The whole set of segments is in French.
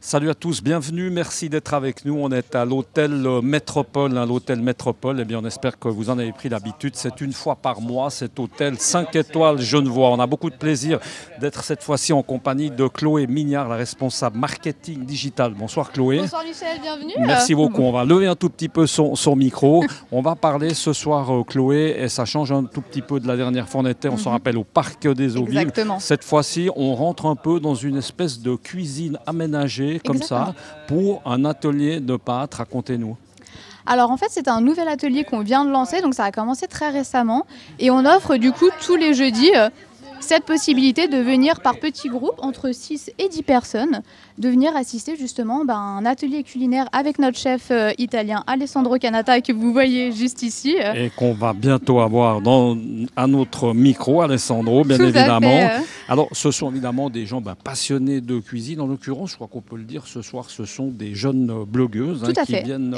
Salut à tous, bienvenue, merci d'être avec nous. On est à l'hôtel Métropole. L'hôtel Métropole, eh bien, on espère que vous en avez pris l'habitude. C'est une fois par mois, cet hôtel 5 étoiles Genevois. On a beaucoup de plaisir d'être cette fois-ci en compagnie de Chloé Mignard, la responsable marketing digital. Bonsoir Chloé. Bonsoir Michel, bienvenue. Merci beaucoup. On va lever un tout petit peu son micro. On va parler ce soir, Chloé, et ça change un tout petit peu de la dernière fois. On était, on s'en rappelle, au Parc des Eaux Vives. Exactement. Cette fois-ci, on rentre un peu dans une espèce de cuisine aménagée comme ça, pour un atelier de pâtes. Racontez-nous. Alors en fait, c'est un nouvel atelier qu'on vient de lancer, donc ça a commencé très récemment. Et on offre du coup tous les jeudis cette possibilité de venir par petits groupes, entre 6 et 10 personnes, de venir assister justement à un atelier culinaire avec notre chef italien Alessandro Canata, que vous voyez juste ici. Et qu'on va bientôt avoir à notre micro, Alessandro, bien Tout évidemment. à fait. Alors, ce sont évidemment des gens passionnés de cuisine. En l'occurrence, je crois qu'on peut le dire ce soir, ce sont des jeunes blogueuses qui viennent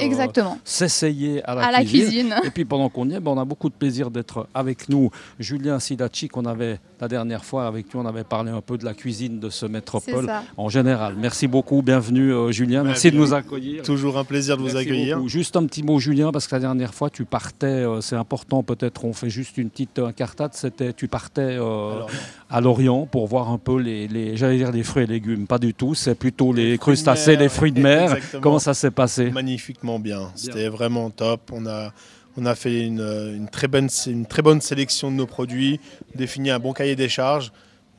s'essayer à la cuisine. Et puis, pendant qu'on y est, on a beaucoup de plaisir d'être avec nous. Julien Silacci, qu'on avait la dernière fois avec lui, on avait parlé un peu de la cuisine de ce métropole en général. Merci beaucoup, bienvenue Julien, merci de nous accueillir. Toujours un plaisir de vous accueillir. Beaucoup. Juste un petit mot Julien, parce que la dernière fois tu partais, c'est important peut-être, on fait juste une petite incartade, tu partais à Lorient pour voir un peu j'allais dire les fruits et légumes, pas du tout, c'est plutôt les crustacés, les fruits de mer. Exactement. Comment ça s'est passé? Magnifiquement bien, c'était vraiment top. On a fait une très bonne sélection de nos produits, défini un bon cahier des charges.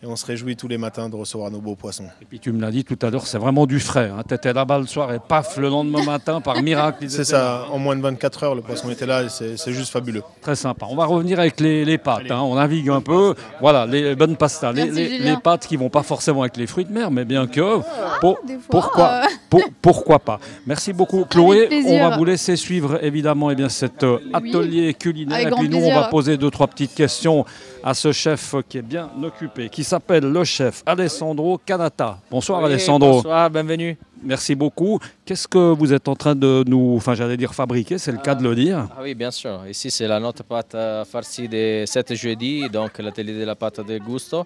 Et on se réjouit tous les matins de recevoir nos beaux poissons. Et puis tu me l'as dit tout à l'heure, c'est vraiment du frais. Tu étais là-bas le soir et paf, le lendemain matin, par miracle. C'est ça, en moins de 24 heures, le poisson était là et c'est juste fabuleux. Très sympa. On va revenir avec les pâtes. On navigue un peu. Voilà, les bonnes pastas. Les pâtes qui ne vont pas forcément avec les fruits de mer, mais bien que. Pourquoi pas. Merci beaucoup Chloé. On va vous laisser suivre évidemment cet atelier culinaire. Et puis nous, on va poser 2-3 petites questions à ce chef qui est bien occupé, qui s'appelle le chef Alessandro Canata. Bonsoir Alessandro. Bonsoir, bienvenue. Merci beaucoup. Qu'est-ce que vous êtes en train de fabriquer, c'est le cas de le dire. Oui, bien sûr. Ici, c'est notre pâte farcie de 7 jeudi, donc l'atelier de la pâte de gusto.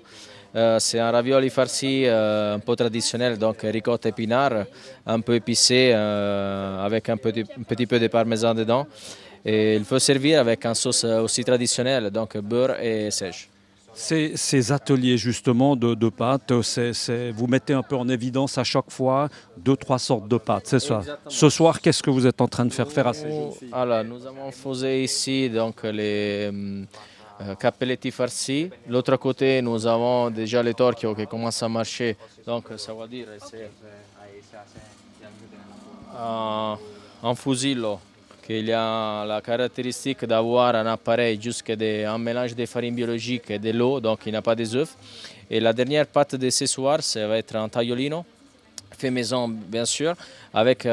C'est un ravioli farci un peu traditionnel, donc ricotta épinard, un peu épicé, avec un petit peu de parmesan dedans. Et il faut servir avec une sauce aussi traditionnelle, donc beurre et sèche. Ces ateliers justement de pâtes, vous mettez un peu en évidence à chaque fois 2-3 sortes de pâtes, c'est ça. Ce soir, qu'est-ce que vous êtes en train de faire à ces jeunes filles? Alors, nous avons fait ici donc, les cappelletti farcis. L'autre côté, nous avons déjà les torchio qui commencent à marcher. Donc, ça veut dire un fusillo. Il a la caractéristique d'avoir un appareil un mélange de farine biologique et de l'eau, donc il n'a pas des œufs. Et la dernière pâte de ce soir, ça va être un tagliolino, fait maison bien sûr, avec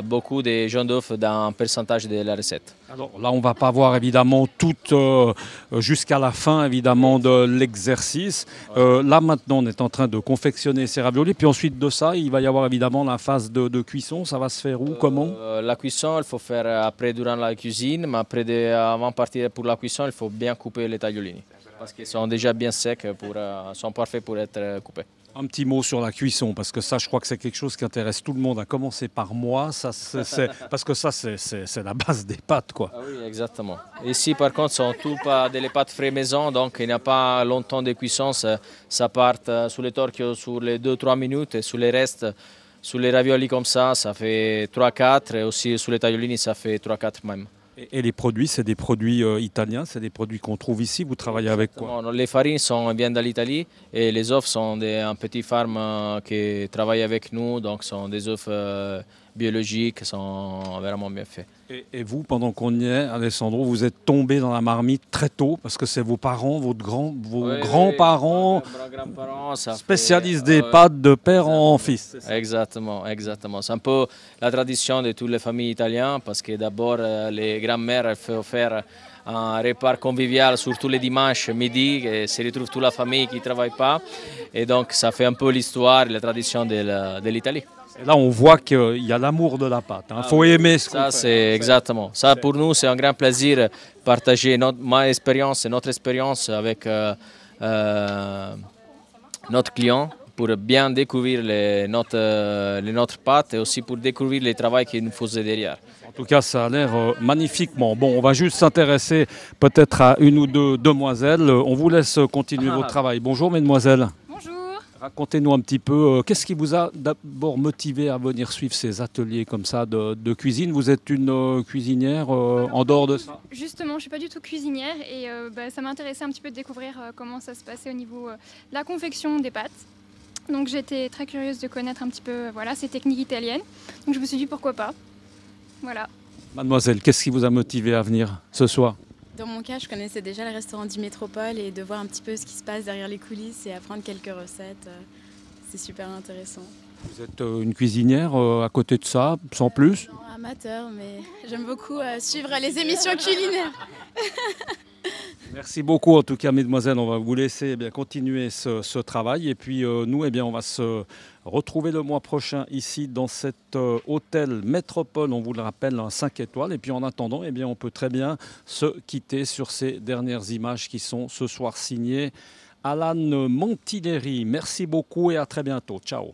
beaucoup de jaune d'œuf dans un pourcentage de la recette. Alors là, on ne va pas voir évidemment tout jusqu'à la fin évidemment de l'exercice. Là maintenant, on est en train de confectionner ces raviolis. Puis ensuite de ça, il va y avoir évidemment la phase de cuisson. Ça va se faire où, comment? La cuisson, il faut faire après durant la cuisine, mais avant de partir pour la cuisson, il faut bien couper les tagliolini. Parce qu'ils sont déjà bien secs, sont parfaits pour être coupés. Un petit mot sur la cuisson, parce que ça, je crois que c'est quelque chose qui intéresse tout le monde, à commencer par moi, parce que ça, c'est la base des pâtes, quoi. Ah oui, exactement. Ici, par contre, ce sont tout pas des pâtes frais maison, donc il n'y a pas longtemps de cuisson, ça part sur les torchio sur les 2-3 minutes, et sur les restes, sur les raviolis comme ça fait 3-4, et aussi sur les tagliolini, ça fait 3-4 même. Et les produits, c'est des produits italiens, c'est des produits qu'on trouve ici. Vous travaillez avec quoi? Les farines viennent de l'Italie et les œufs sont un petit farm qui travaille avec nous, donc sont des œufs biologiques, sont vraiment bien faits. Et vous, pendant qu'on y est, Alessandro, vous êtes tombé dans la marmite très tôt parce que c'est vos parents, vos grands-parents spécialistes des pâtes de père en fils. Exactement, exactement. C'est un peu la tradition de toutes les familles italiennes parce que d'abord les grands-mères font faire un repas convivial surtout les dimanches midi et se retrouve toute la famille qui ne travaille pas et donc ça fait un peu l'histoire et la tradition de l'Italie. Et là, on voit qu'il y a l'amour de la pâte. Il faut aimer ce qu'on fait. Ça, c'est exactement. Ça, pour nous, c'est un grand plaisir de partager ma expérience et notre expérience avec notre client pour bien découvrir notre pâte et aussi pour découvrir le travail qu'il nous faisait derrière. En tout cas, ça a l'air magnifiquement. Bon, on va juste s'intéresser peut-être à une ou deux demoiselles. On vous laisse continuer votre travail. Bonjour, mesdemoiselles. Bonjour. Racontez-nous un petit peu, qu'est-ce qui vous a d'abord motivé à venir suivre ces ateliers comme ça de cuisine? Vous êtes une cuisinière en dehors de ça? Justement, je ne suis pas du tout cuisinière et ça m'intéressait un petit peu de découvrir comment ça se passait au niveau de la confection des pâtes. Donc j'étais très curieuse de connaître un petit peu ces techniques italiennes. Donc je me suis dit pourquoi pas. Voilà. Mademoiselle, qu'est-ce qui vous a motivé à venir ce soir? Dans mon cas, je connaissais déjà le restaurant du Métropole et de voir un petit peu ce qui se passe derrière les coulisses et apprendre quelques recettes, c'est super intéressant. Vous êtes une cuisinière à côté de ça, sans plus? Non, amateur, mais j'aime beaucoup suivre les émissions culinaires. Merci beaucoup en tout cas, mesdemoiselles. On va vous laisser continuer ce travail. Et puis nous, on va se retrouver le mois prochain ici dans cet hôtel Métropole. On vous le rappelle, un 5 étoiles. Et puis en attendant, on peut très bien se quitter sur ces dernières images qui sont ce soir signées Alan Montileri. Merci beaucoup et à très bientôt. Ciao.